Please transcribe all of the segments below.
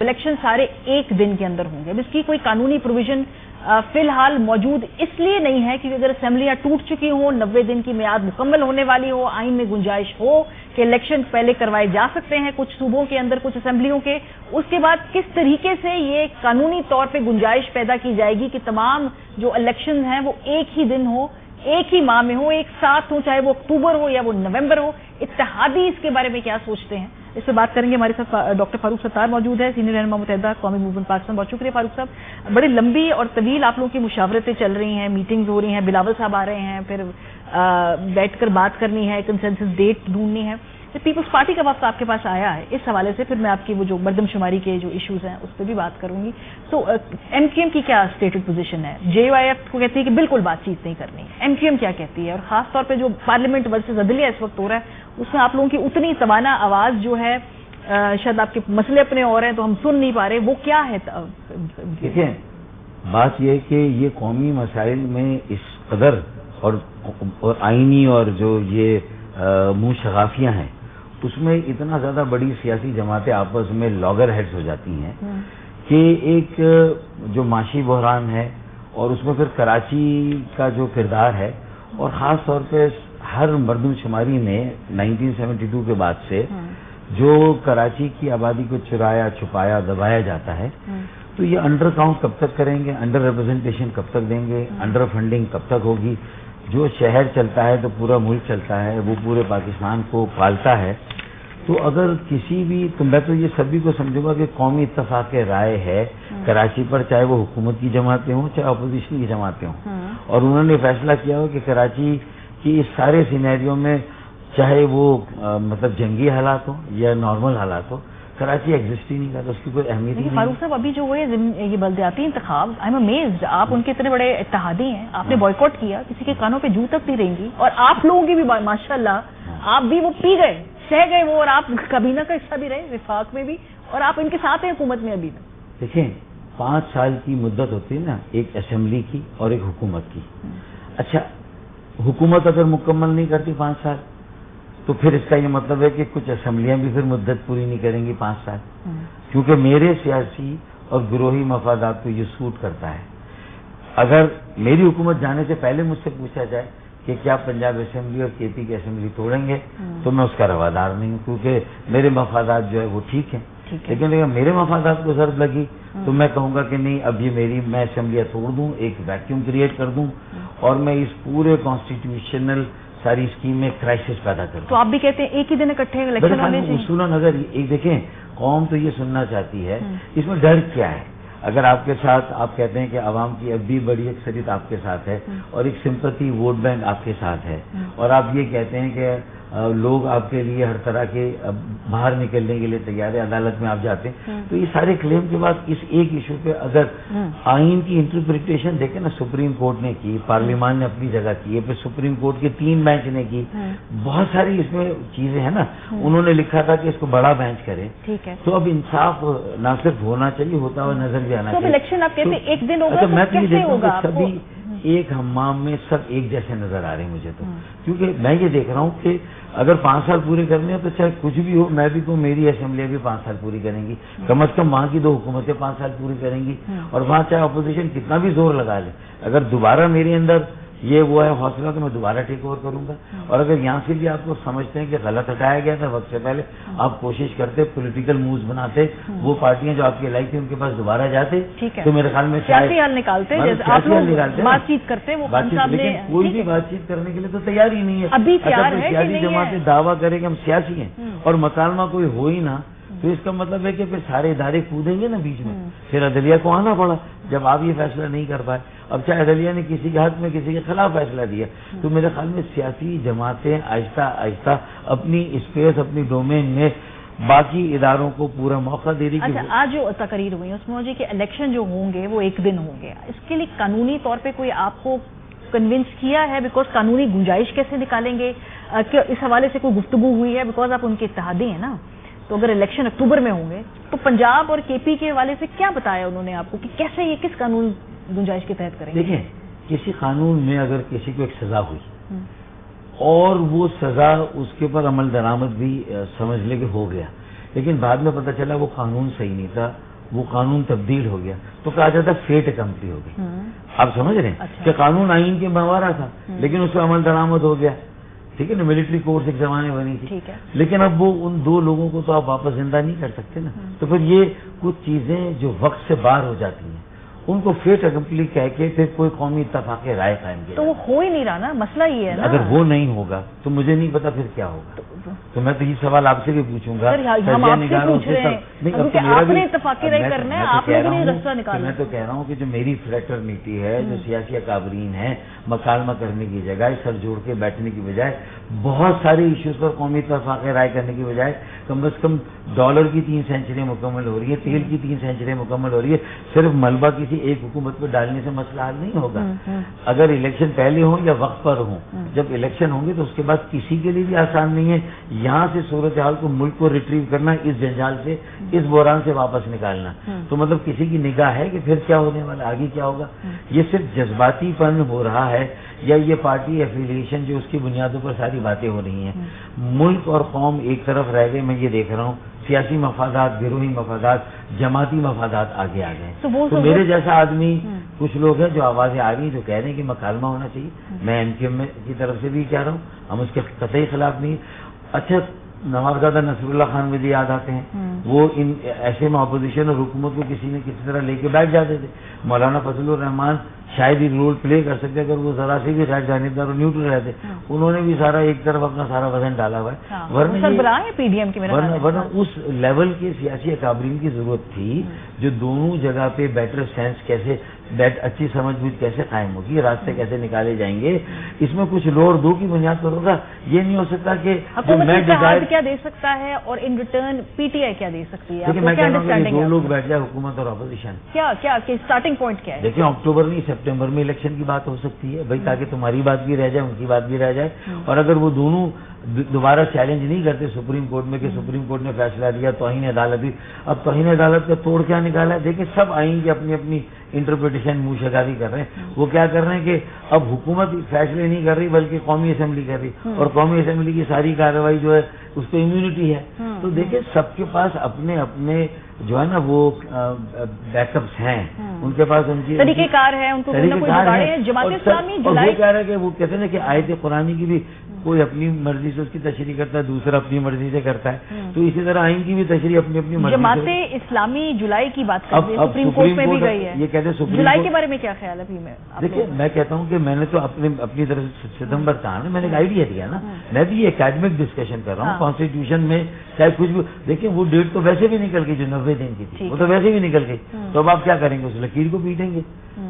Election सारे एक दिन के अंदर होंगे। अब इसकी कोई कानूनी प्रोविजन फिलहाल मौजूद इसलिए नहीं है क्योंकि अगर असेंबलियां टूट चुकी हो, 90 दिन की मियाद मुकम्मल होने वाली हो, आइन में गुंजाइश हो कि इलेक्शन पहले करवाए जा सकते हैं कुछ सूबों के अंदर, कुछ असेंबलियों के, उसके बाद किस तरीके से ये कानूनी तौर पे गुंजाइश पैदा की जाएगी कि तमाम जो इलेक्शन हैं वो एक ही दिन हो, एक ही माह में हो, एक साथ हो, चाहे वो अक्टूबर हो या वो नवंबर हो। इत्तेहादी इसके बारे में क्या सोचते हैं, इस पर बात करेंगे। हमारे साथ डॉक्टर फारूक सत्तार मौजूद है, सीनियर रहनुमा मुत्तहिदा कौमी मूवमेंट पाकिस्तान। बहुत शुक्रिया फारूक साहब। बड़ी लंबी और तवील आप लोगों की मुशावरतें चल रही हैं, मीटिंग्स हो रही हैं, बिलावल साहब आ रहे हैं, फिर बैठकर बात करनी है, कंसेंसस डेट ढूंढनी है। पीपल्स पार्टी का वक्त आपके पास आया है, इस हवाले से फिर मैं आपकी वो जो मर्दमशुमारी के जो इश्यूज हैं उस पर भी बात करूंगी। तो एमक्यूएम की क्या स्टेटेड पोजीशन है? जेयूआईएफ को कहती है कि बिल्कुल बातचीत नहीं करनी, एमक्यूएम क्या कहती है? और खास तौर पे जो पार्लियामेंट वर्सेस अदलिया इस वक्त हो रहा है उसमें आप लोगों की उतनी तवाना आवाज जो है, शायद आपके मसले अपने और हैं तो हम सुन नहीं पा रहे, वो क्या है? देखिए, बात यह है कि ये कौमी मसाइल में इस कदर और आईनी और जो ये मुंह शगाफियां हैं उसमें इतना ज्यादा बड़ी सियासी जमातें आपस में लॉगर हेड्स हो जाती हैं कि एक जो माशी बहरान है और उसमें फिर कराची का जो किरदार है, और ख़ास तौर पे हर मर्दमशुमारी में 1972 के बाद से जो कराची की आबादी को चुराया, छुपाया, दबाया जाता है, तो ये अंडर काउंट कब तक करेंगे, अंडर रिप्रेजेंटेशन कब तक देंगे, अंडर फंडिंग कब तक होगी? जो शहर चलता है तो पूरा मुल्क चलता है, वो पूरे पाकिस्तान को पालता है। तो अगर किसी भी, तो मैं तो ये सभी को समझूंगा कि कौमी इत्तफाक राय है कराची पर, चाहे वो हुकूमत की जमातें हों चाहे अपोजिशन की जमातें हों, और उन्होंने फैसला किया हो कि कराची की इस सारे सिनेरियो में, चाहे वो मतलब जंगी हालात हो या नॉर्मल हालात हो, कराची एग्जिस्ट ही नहीं करता, उसकी कोई अहमियत ही नहीं। फारूक साहब, अभी जो हुए ये बल्दियाती इंतखाब, आई एम अमेज्ड, आप उनके इतने बड़े इत्तेहादी हैं, आपने बॉयकॉट किया, किसी के कानों पे जू तक नहीं रहेंगी, और आप लोगों की भी माशाल्लाह आप भी वो पी गए, सह गए वो, और आप कबीना का हिस्सा भी रहे, विफाक में भी, और आप इनके साथ हैं हुकूमत में अभी तक। देखिए, 5 साल की मुद्दत होती है ना एक असेंबली की और एक हुकूमत की। अच्छा, हुकूमत अगर मुकम्मल नहीं करती 5 साल, तो फिर इसका ये मतलब है कि कुछ असेंबलियां भी फिर मुद्दत पूरी नहीं करेंगी 5 साल, क्योंकि मेरे सियासी और गिरोही मफादात को ये सूट करता है। अगर मेरी हुकूमत जाने से पहले मुझसे पूछा जाए कि क्या पंजाब असेंबली और केपी की असेंबली तोड़ेंगे, तो मैं उसका रवादार नहीं हूँ, क्योंकि मेरे मफादात जो है वो ठीक है। लेकिन अगर मेरे मफादात को जरूरत लगी तो मैं कहूंगा कि नहीं, अब ये मैं असेंबलियां तोड़ दूं, एक वैक्यूम क्रिएट कर दूं, और मैं इस पूरे कॉन्स्टिट्यूशनल सारी स्कीम में क्राइसिस पैदा कर दूं। तो आप भी कहते हैं एक ही दिन इकट्ठे इलेक्शन होने चाहिए? उसूलन अगर एक देखें, कौम तो ये सुनना चाहती है, इसमें डर क्या है? अगर आपके साथ आप कहते हैं कि आवाम की अब भी बड़ी अक्सरियत आपके साथ है और एक सिंपैथी वोट बैंक आपके साथ है, और आप ये कहते हैं कि लोग आपके लिए हर तरह के बाहर निकलने के लिए तैयार है, अदालत में आप जाते हैं, तो ये सारे क्लेम के बाद इस एक इशू पे अगर आइन की इंटरप्रिटेशन देखें ना, सुप्रीम कोर्ट ने की, पार्लियामान ने अपनी जगह की है, फिर सुप्रीम कोर्ट के 3 बेंच ने की, बहुत सारी इसमें चीजें हैं ना, उन्होंने लिखा था कि इसको बड़ा बेंच करें, ठीक है। तो अब इंसाफ ना सिर्फ होना चाहिए, होता हुआ नजर भी आना चाहिए। इलेक्शन आप कहते हैं एक दिन होगा, मैं तो ये कैसे होगा? सभी एक हम्माम में सब एक जैसे नजर आ रहे हैं मुझे तो, क्योंकि मैं ये देख रहा हूँ कि अगर 5 साल पूरे करने हैं तो चाहे कुछ भी हो, मैं भी कहूँ मेरी असेंबली भी 5 साल पूरी करेंगी, कम से कम वहाँ की 2 हुकूमतें 5 साल पूरी करेंगी, और वहाँ चाहे अपोजिशन कितना भी जोर लगा ले, अगर दोबारा मेरे अंदर ये वो है हौसला तो मैं दोबारा टेक ओवर करूंगा। और अगर यहाँ से भी आपको समझते हैं कि गलत हटाया गया था वक्त से पहले, आप कोशिश करते, पॉलिटिकल मूव्स बनाते, वो पार्टियां जो आपकी लाई थी उनके पास दोबारा जाते, तो मेरे ख्याल में सियासी हल निकालते, आप लोग बातचीत करते, वो लेकिन कोई भी बातचीत करने के लिए तो तैयार ही नहीं है। अभी सियासी जमातें दावा करें कि हम सियासी हैं और मकालमा कोई हो ही ना, तो इसका मतलब है कि फिर सारे इदारे कूदेंगे ना बीच में, फिर अदलिया को आना पड़ा जब आप ये फैसला नहीं कर पाए। अब चाहे अदलिया ने किसी के हक में किसी के खिलाफ फैसला दिया, तो मेरे ख्याल में सियासी जमातें आहिस्ता आहिस्ता अपनी स्पेस, अपनी डोमेन में बाकी इदारों को पूरा मौका दे रही। अच्छा, आज जो तकरीर हुई उसमें मुझे कि इलेक्शन जो होंगे वो एक दिन होंगे, इसके लिए कानूनी तौर पे कोई आपको कन्विंस किया है? बिकॉज कानूनी गुंजाइश कैसे निकालेंगे, इस हवाले से कोई गुफ्तगू हुई है? बिकॉज आप उनके इत्तेहादी हैं ना, तो अगर इलेक्शन अक्टूबर में होंगे तो पंजाब और केपी के हवाले से क्या बताया उन्होंने आपको कि कैसे ये किस कानून गुंजाइश के तहत करेंगे? देखिए, किसी कानून में अगर किसी को एक सजा हुई और वो सजा उसके ऊपर अमल दरामद भी समझ ले कि हो गया, लेकिन बाद में पता चला वो कानून सही नहीं था وہ قانون تبدیل ہو گیا تو کہا جاتا فیٹ اکمپلی ہو گئی. آپ سمجھ رہے ہیں کہ قانون آئین کے ماورا تھا لیکن اس پہ عمل درآمد ہو گیا. ٹھیک ہے نا, ملٹری کورس ایک زمانے بنی تھی, لیکن اب وہ ان دو لوگوں کو تو آپ واپس زندہ نہیں کر سکتے نا. تو پھر یہ کچھ چیزیں جو وقت سے باہر ہو جاتی ہیں ان کو فیٹ اکمپلی کہہ کے پھر کوئی قومی اتفاق رائے قائم کیا. تو وہ ہو ہی نہیں رہا نا, مسئلہ یہ ہے نا. اگر وہ نہیں ہوگا تو مجھے نہیں پتا پھر کیا ہوگا. تو میں تو یہ سوال آپ سے بھی پوچھوں گا, ہم آپ سے پوچھ رہے ہیں, آپ نے اتفاقی رائے کرنا ہے, آپ لوگوں نے رستہ نکالنا. میں تو کہہ رہا ہوں کہ جو میری فریٹرنیٹی ہے, جو سیاسی اکابرین ہے, مکالمہ کرنے کی جگہ سر جوڑ کے بیٹھنے کی بجائے بہت سارے ایشوز پر قومی اتفاق رائے کرنے کی بجائے کم از کم ڈالر کی 3 سینچریاں مکمل ہو رہی ہے, تیل کی 3 سینچریاں مکمل ہو رہی ہے, صرف ملبہ کسی ایک حکومت پہ ڈالنے سے مسئلہ حل نہیں ہوگا. اگر الیکشن پہلے ہوں یا وقت پر ہوں, جب الیکشن ہوں گے تو اس کے بعد کسی کے لیے بھی آسان نہیں ہے یہاں سے صورتحال کو, ملک کو ریٹریو کرنا, اس جنجال سے, اس بحران سے واپس نکالنا. تو مطلب کسی کی نگاہ ہے کہ پھر کیا ہونے والا, آگے کیا ہوگا. یہ صرف جذباتی پن ہو رہا ہے یا یہ پارٹی ایفیلیشن جو اس کی بنیادوں پر ساری باتیں ہو رہی ہیں. ملک اور قوم ایک طرف رہ گئے, میں یہ دیکھ رہا ہوں سیاسی مفادات, گروہی مفادات, جماعتی مفادات آگے آ گئے. تو میرے جیسا آدمی, کچھ لوگ ہیں جو آوازیں آ رہی ہیں جو کہہ رہے ہیں کہ مکالمہ ہونا چاہیے. میں ایم کیو ایم کی طرف سے بھی کہہ رہا ہوں, ہم اس کے قطعی خلاف نہیں. اچھا, نوابزادہ نصر اللہ خان مجھے یاد آتے ہیں, وہ ان ایسے میں اپوزیشن اور حکومت کو کسی نے کسی طرح لے کے بیٹھ جاتے تھے. مولانا فضل الرحمان شاید ہی رول پلے کر سکتے اگر وہ ذرا سے بھی غیر جانبدار اور نیوٹرل رہتے. انہوں نے بھی سارا ایک طرف اپنا سارا وزن ڈالا ہوا ہے. ورنہ اس لیول کے سیاسی اکابرین کی ضرورت تھی جو دونوں جگہ پہ بیٹر سینس کیسے, اچھی سمجھ بوجھ کیسے قائم ہوگی, راستے کیسے نکالے جائیں گے. اس میں کچھ لو اور دو کی بنیاد پر ہوگا. یہ نہیں ہو سکتا کہ حکومت کیا دے سکتا ہے اور in return P T I کیا دے سکتی ہے. میں کہہ رہا ہوں کہ دو لوگ بیٹھ جائے, حکومت اور اپوزیشن, کیا اسٹارٹنگ پوائنٹ کیا ہے. دیکھیں اکتوبر نہیں سپٹمبر میں الیکشن کی بات ہو سکتی ہے بھائی, تاکہ تمہاری بات بھی رہ جائے, ان کی بات بھی رہ جائے. اور اگر وہ دونوں دوبارہ چیلنج نہیں کرتے سپریم کورٹ میں کہ سپریم کورٹ نے فیصلہ دیا توہین عدالت دی, اب توہین عدالت کا توڑ کیا نکالا ہے. دیکھیں سب آئین کی اپنی اپنی انٹرپریٹیشن منہ شکاری کر رہے ہیں. وہ کیا کر رہے ہیں کہ اب حکومت فیصلے نہیں کر رہی بلکہ قومی اسمبلی کر رہی, اور قومی اسمبلی کی ساری کارروائی جو ہے اس پہ امیونٹی ہے. تو دیکھیں سب کے پاس اپنے اپنے جو ہے نا وہ بیک اپس ہیں, ان کے پاس ان کی طریقہ کار ہے, ان کو جماعت اسلامی وہ کہہ رہے ہیں کہ وہ کہتے ہیں کہ آیت قرآنی کی بھی کوئی اپنی مرضی سے اس کی تشریح کرتا ہے, دوسرا اپنی مرضی سے کرتا ہے. تو اسی طرح آئین کی بھی تشریح اپنی اپنی مرضی سے. جماعت اسلامی جولائی کی بات کر رہی ہے, سپریم کورٹ میں بھی گئی ہے. یہ کہتے ہیں جولائی کے بارے میں کیا خیال ہے. دیکھیں میں کہتا ہوں کہ میں نے تو اپنی طرف سے ستمبر کا نا میں نے ایک آئیڈیا دیا نا, میں بھی اکیڈمک ڈسکشن کر رہا ہوں. کانسٹیٹیوشن میں چاہے کچھ بھی, دیکھیں وہ ڈیٹ تو ویسے بھی نکل گئی جو 90 دن کی تھی, وہ تو ویسے بھی نکل گئی. تو اب آپ کیا کریں گے, اس لکیر کو پیٹیں گے.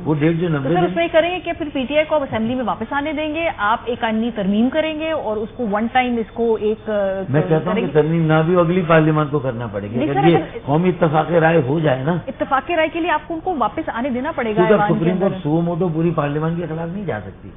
وہ ڈیٹ جو 90 دن اس میں کریں گے کہ پھر پی ٹی آئی کو اب اسمبلی میں واپس آنے دیں گے, آپ ایک آئینی ترمیم کریں گے اور اس کو ون ٹائم اس کو ایک, میں کہتا ہوں کہ ترمیم نہ بھی اگلی پارلیمان کو کرنا پڑے گی. اگر یہ قومی اتفاق رائے ہو جائے نا, اتفاق رائے کے لیے آپ کو ان کو واپس آنے دینا پڑے گا. سپریم کورٹ سو موٹو پوری پارلیمان کے خلاف نہیں جا سکتی,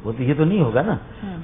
وہ تو یہ تو نہیں ہوگا نا.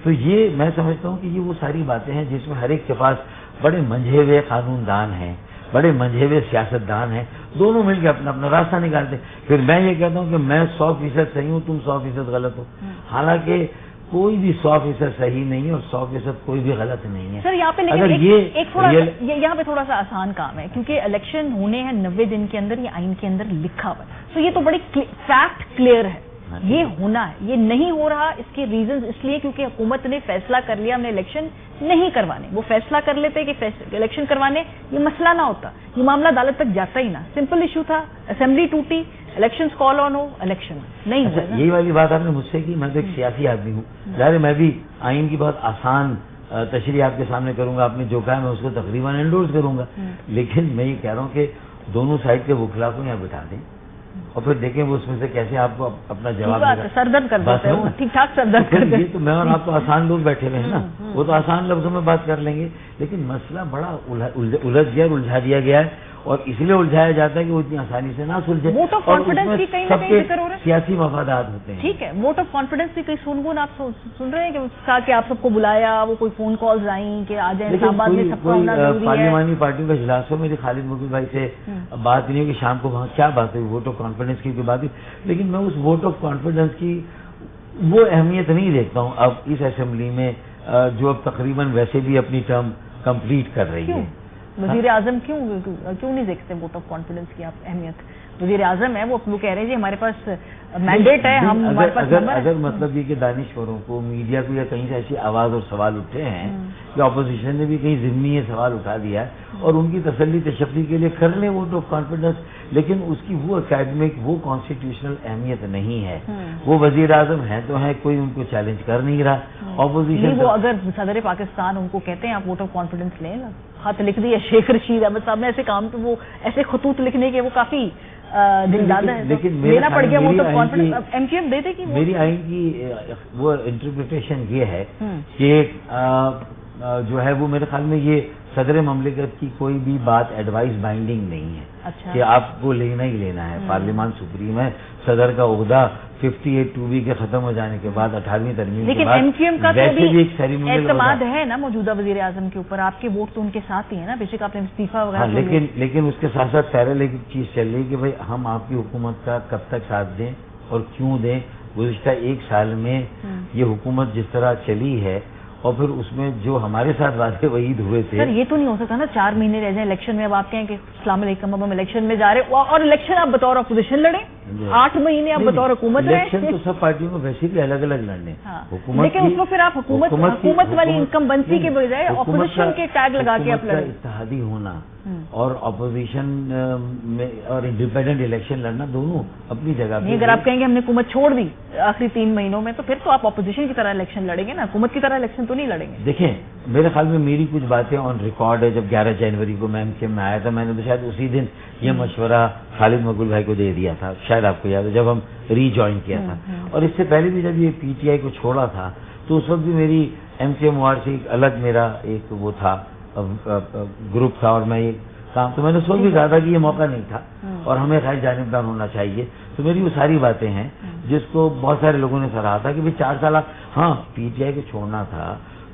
تو یہ میں سمجھتا ہوں کہ یہ وہ ساری باتیں ہیں جس میں ہر ایک کے پاس بڑے منجھے ہوئے قانون دان ہیں, بڑے منجھے ہوئے سیاست دان ہیں, دونوں مل کے اپنا اپنا راستہ نکالتے. پھر میں یہ کہتا ہوں کہ میں 100% صحیح ہوں, تم 100% غلط ہو. حالانکہ کوئی بھی 100% صحیح نہیں ہے اور 100% کوئی بھی غلط نہیں ہے. سر یہاں پہ یہاں پہ تھوڑا سا آسان کام ہے کیونکہ الیکشن ہونے ہیں 90 دن کے اندر, یہ آئین کے اندر لکھا ہوا ہے. تو یہ تو بڑی فیکٹ کلیئر ہے, یہ ہونا ہے. یہ نہیں ہو رہا, اس کے ریزنز اس لیے کیونکہ حکومت نے فیصلہ کر لیا ہم نے الیکشن نہیں کروانے. وہ فیصلہ کر لیتے کہ الیکشن کروانے, یہ مسئلہ نہ ہوتا, یہ معاملہ عدالت تک جاتا ہی نہ. سمپل ایشو تھا, اسمبلی ٹوٹی, الیکشنز کال آن ہو, الیکشن نہیں ہوا. یہی والی بات آپ نے مجھ سے کی. میں تو ایک سیاسی آدمی ہوں, ظاہر میں بھی آئین کی بہت آسان تشریح آپ کے سامنے کروں گا. آپ نے جو کہا میں اس کو تقریباً انڈورس کروں گا. لیکن میں یہ کہہ رہا ہوں کہ دونوں سائڈ کے وکلا کو یہاں بٹھا دیں اور پھر دیکھیں وہ اس میں سے کیسے آپ کو اپنا جواب سردرد کر دیتے ہیں, ٹھیک ٹھاک سردرد کر دیتے ہیں. تو میں اور آپ تو آسان لوگ بیٹھے ہوئے ہیں نا, وہ تو آسان لفظوں میں بات کر لیں گے. لیکن مسئلہ بڑا الجھ گیا, الجھا دیا گیا ہے, اور اس لیے الجھایا جاتا ہے کہ وہ اتنی آسانی سے نہ سلجھے. ووٹ آف کانفیڈنس کی کہیں نہ کہیں ذکر ہو رہا ہے, سیاسی مفادات ہوتے ہیں. ٹھیک ہے, ووٹ آف کانفیڈنس کی کئی سنگون آپ سن رہے ہیں کہ کہا کہ آپ سب کو بلایا, وہ کوئی فون کالز آئیں کہ آ جائیں اسلام آباد میں, سب کو آنا ضروری ہے. پارلیمانی پارٹیوں کا اجلاس ہو, میری خالد مغل بھائی سے بات نہیں ہوئی کہ شام کو وہاں کیا بات ہوئی, ووٹ آف کانفیڈنس کی بات ہوئی. لیکن میں اس ووٹ آف کانفیڈنس کی وہ اہمیت نہیں دیکھتا ہوں اب اس اسمبلی میں, جو اب تقریباً ویسے بھی اپنی ٹرم کمپلیٹ کر رہی ہے. वजीर आजम क्यों नहीं देखते वोट ऑफ कॉन्फिडेंस की आप अहमियत? वजीर आजम है, वो कह रहे हैं जी हमारे पास मैंडेट है, हम हमारे पास अगर मतलब ये कि दानिश्वरों को, मीडिया को या कहीं से ऐसी आवाज और सवाल उठे हैं कि अपोजिशन ने भी कहीं जिम्मी ये सवाल उठा दिया है और उनकी तसल्ली तशफ़ी के लिए कर ले वोट ऑफ कॉन्फिडेंस, लेकिन उसकी वो एकेडमिक, वो कॉन्स्टिट्यूशनल अहमियत नहीं है। वो वजीर आजम है तो है, कोई उनको चैलेंज कर नहीं रहा। ऑपोजिशन वो अगर सदर पाकिस्तान उनको कहते हैं आप वोट ऑफ कॉन्फिडेंस लें, खत लिख दिया शेख रशीद अहमद साहब ने ऐसे काम पे, वो ऐसे खतूत लिखने के वो काफी दिल दादा है, लेकिन लेना पड़ गया वोट ऑफ कॉन्फिडेंस। एमक्यूएम दे दे कि मेरी आइन की वो इंटरप्रिटेशन ये है कि जो है वो मेरे ख्याल में ये सदर ममलिकत की कोई भी बात एडवाइस बाइंडिंग नहीं है। अच्छा। कि आपको लेना ही लेना है। पार्लियामान सुप्रीम है, सदर का ओहदा 58(2)B के खत्म हो जाने के बाद 18वीं तरमीम लेकिन के बाद एमक्यूएम का तो भी एक सेरेमोनियल एतमाद है ना मौजूदा वजीर आजम के ऊपर, आपके वोट तो उनके साथ ही है ना, बेशक आपने इस्तीफा वगैरह। हाँ, लेकिन उसके साथ साथ पैरेलल एक चीज चल रही है कि भाई हम आपकी हुकूमत का कब तक साथ दें और क्यों दें। गुज़िश्ता एक साल में ये हुकूमत जिस तरह चली है और फिर उसमें जो हमारे साथ वादे वहीद हुए थे। सर ये तो नहीं हो सकता ना 4 महीने रह जाए इलेक्शन में, अब आप कहें कि अस्सलाम वालेकुम अब हम इलेक्शन में जा रहे हैं और इलेक्शन आप बतौर अपोजिशन लड़े, 8 महीने आप बतौर हुकूमत रहे। इलेक्शन तो सब पार्टियों में वैसे भी अलग अलग लड़ने। हाँ। लेकिन उसको फिर आप हुकूमत वाली इनकम्बेंसी के बजाय अपोजिशन के टैग लगा के आप लड़े। इत्तेहादी होना और अपोजिशन में और इंडिपेंडेंट इलेक्शन लड़ना दोनों अपनी जगह पे। अगर आप कहेंगे हमने हुकूमत छोड़ दी आखिरी 3 महीनों में, तो फिर तो आप अपोजिशन की तरह इलेक्शन लड़ेंगे ना, हुकूमत की तरह इलेक्शन तो नहीं लड़ेंगे। देखें, मेरे ख्याल में मेरी कुछ बातें ऑन रिकॉर्ड है। जब 11 जनवरी को मैं एमक्यूएम में आया था, मैंने तो शायद उसी दिन ये मशवरा खालिद मकबूल भाई को दे दिया था, शायद आपको याद है, जब हम रीजॉइन किया था। और इससे पहले भी जब ये पीटीआई को छोड़ा था तो उस वक्त भी मेरी एमक्यूएम वार्ड से एक अलग मेरा एक वो था, ग्रुप था और मैं ये काम, तो मैंने सोच भी कहा था कि ये मौका नहीं था और हमें खैर जानिबदार होना चाहिए। तो मेरी वो सारी बातें हैं जिसको बहुत सारे लोगों ने सराहा था कि भाई 4 साल, हाँ पीटीआई को छोड़ना था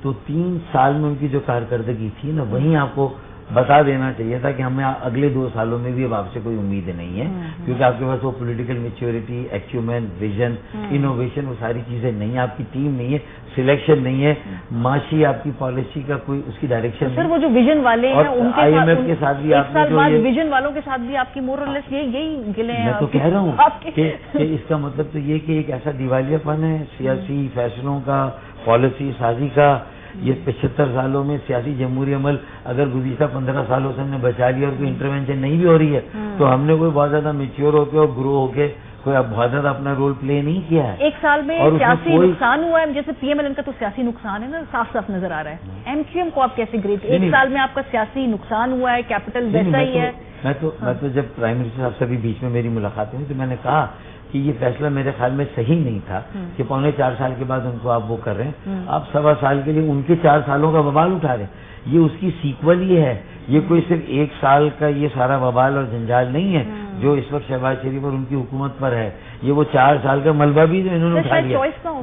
तो 3 साल में उनकी जो कारकर्दगी थी ना, वहीं आपको बता देना चाहिए था कि हमें अगले 2 सालों में भी अब आपसे कोई उम्मीद नहीं है, क्योंकि आपके पास वो political maturity, acumen, vision, innovation, वो सारी चीजें नहीं है, आपकी टीम नहीं है, सिलेक्शन नहीं है, माशी आपकी पॉलिसी का कोई उसकी डायरेक्शन। सर वो जो विजन वाले हैं उनके IMF के साथ भी आपने जो ये विजन वालों के साथ भी आपकी मोरलेस यही गिले हैं। मैं तो कह रहा हूँ कि इसका मतलब तो ये कि एक ऐसा दिवालियापन है सियासी फैसलों का, पॉलिसी साजी का। ये 75 सालों में सियासी जमहूरी अमल अगर गुज़िश्ता 15 सालों से हमने बचा लिया और कोई इंटरवेंशन नहीं भी हो रही है तो हमने कोई बहुत ज्यादा मेच्योर होकर और ग्रो होके कोई अब बहुत ज्यादा अपना रोल प्ले नहीं किया है। एक साल में सियासी नुकसान हुआ है, जैसे पीएमएलएन का तो सियासी नुकसान है ना, साफ साफ नजर आ रहा है। एमक्यूएम को आप कैसे ग्रेड, एक साल में आपका सियासी नुकसान हुआ है, कैपिटल वैसा ही है। मैं तो जब प्राइम मिनिस्टर साहब से भी बीच में मेरी मुलाकात हुई तो मैंने कहा कि ये फैसला मेरे ख्याल में सही नहीं था कि 4.25 साल के बाद उनको आप वो कर रहे हैं, आप 1.25 साल के लिए उनके 4 सालों का बवाल उठा रहे हैं। ये उसकी सीक्वल ही है, ये कोई सिर्फ 1 साल का ये सारा बवाल और जंजाल नहीं है जो इस वक्त शहबाज शरीफ और उनकी हुकूमत पर है। ये वो 4 साल का मलबा भी जो इन्होंने उठा लिया। चॉइस ना हो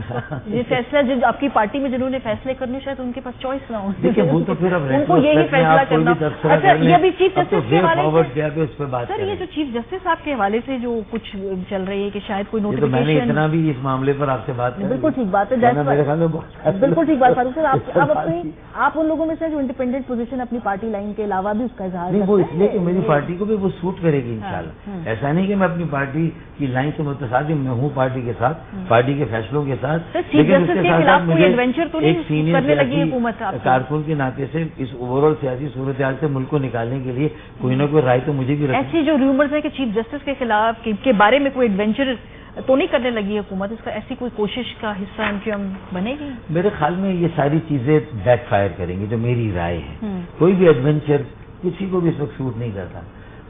ये फैसला, जो आपकी पार्टी में जिन्होंने फैसले करने, शायद उनके पास चॉइस ना हो। देखिए वो तो फिर अब उनको यही फैसला करना। अच्छा, ये भी चीफ जस्टिस के हवाले से, सर ये जो चीफ जस्टिस आपके हवाले से जो कुछ चल रही है कि शायद कोई नोटिफिकेशन, मैंने इतना भी इस मामले पर आपसे बात की। बिल्कुल ठीक बात है, मेरे ख्याल में बिल्कुल ठीक बात फारूक सर। आप उन लोगों में से जो इंडिपेंडेंट पोजीशन अपनी पार्टी लाइन के अलावा भी उसका इजहार नहीं, वो इसलिए कि मेरी पार्टी को भी वो सूट करेगी इंशाल्लाह। ऐसा नहीं कि मैं अपनी पार्टी की लाइन से मुतसादिम, मैं हूँ पार्टी के साथ, पार्टी के फैसलों के साथ, लेकिन उसके साथ साथ मुझे एक सीनियर कारकुन के नाते से इस ओवरऑल सियासी सूरत हाल से मुल्क को निकालने के लिए कोई ना कोई राय तो मुझे भी ऐसी जो रूमर्स है कि चीफ जस्टिस के खिलाफ के बारे में कोई एडवेंचर तो नहीं करने लगी है हुकूमत, इसका ऐसी कोई कोशिश का हिस्सा एमक्यूएम बनेगी? मेरे ख्याल में ये सारी चीजें बैकफायर करेंगी, जो मेरी राय है। कोई भी एडवेंचर किसी को भी इस वक्त सूट नहीं करता,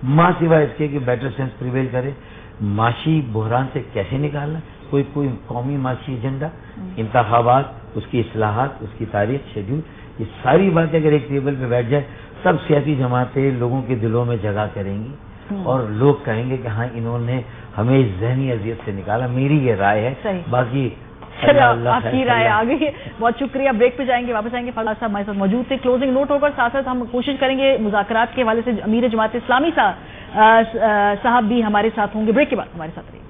माँ सिवाय इसके कि बेटर सेंस प्रिवेल करे। माशी बहरान से कैसे निकालना, कोई कौमी माशी एजेंडा, इंतखाबात, उसकी इस्लाहात, उसकी तारीख, शेड्यूल, ये सारी बातें अगर एक टेबल पे बैठ जाए तब सियासी जमातें लोगों के दिलों में जगह करेंगी और लोग कहेंगे कि हाँ इन्होंने हमें इस ज़हनी अजियत से निकाला। मेरी ये राय है, बाकी आपकी राय आ गई है। बहुत शुक्रिया। ब्रेक पे जाएंगे, वापस आएंगे। फारूक साहब हमारे साथ मौजूद थे। क्लोजिंग नोट होकर साथ साथ हम कोशिश करेंगे मुज़ाकरात के हवाले से अमीर जमात इस्लामी साहब भी हमारे साथ होंगे। ब्रेक के बाद हमारे साथ रहिए।